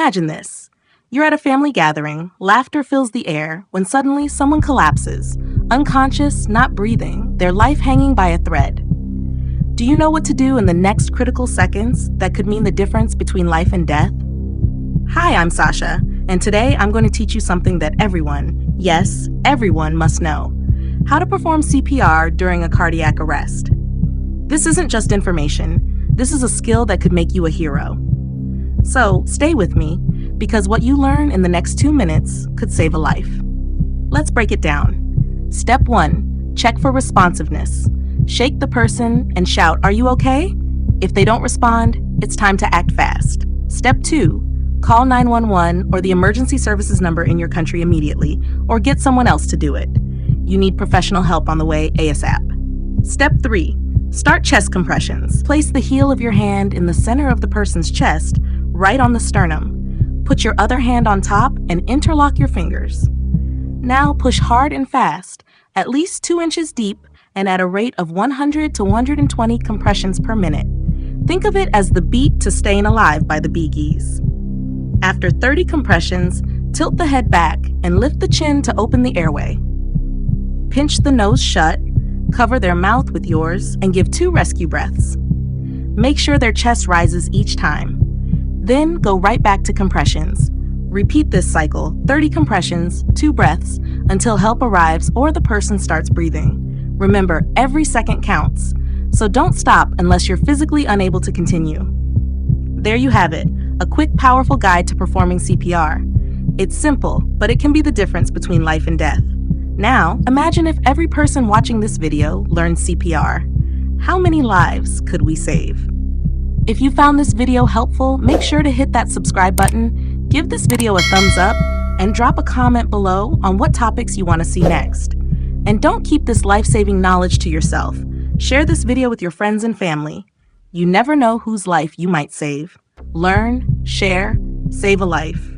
Imagine this. You're at a family gathering, laughter fills the air, when suddenly someone collapses, unconscious, not breathing, their life hanging by a thread. Do you know what to do in the next critical seconds that could mean the difference between life and death? Hi, I'm Sasha, and today I'm going to teach you something that everyone, yes, everyone must know: how to perform CPR during a cardiac arrest. This isn't just information, this is a skill that could make you a hero. So stay with me, because what you learn in the next 2 minutes could save a life. Let's break it down. Step 1, check for responsiveness. Shake the person and shout, "Are you okay?" If they don't respond, it's time to act fast. Step 2, call 911 or the emergency services number in your country immediately, or get someone else to do it. You need professional help on the way ASAP. Step 3, start chest compressions. Place the heel of your hand in the center of the person's chest, right on the sternum. Put your other hand on top and interlock your fingers. Now push hard and fast, at least 2 inches deep and at a rate of 100 to 120 compressions per minute. Think of it as the beat to Staying Alive by the Bee Gees. After 30 compressions, tilt the head back and lift the chin to open the airway. Pinch the nose shut, cover their mouth with yours, and give 2 rescue breaths. Make sure their chest rises each time. Then go right back to compressions. Repeat this cycle, 30 compressions, 2 breaths, until help arrives or the person starts breathing. Remember, every second counts, so don't stop unless you're physically unable to continue. There you have it, a quick, powerful guide to performing CPR. It's simple, but it can be the difference between life and death. Now, imagine if every person watching this video learned CPR. How many lives could we save? If you found this video helpful, make sure to hit that subscribe button, give this video a thumbs up, and drop a comment below on what topics you want to see next. And don't keep this life-saving knowledge to yourself. Share this video with your friends and family. You never know whose life you might save. Learn, share, save a life.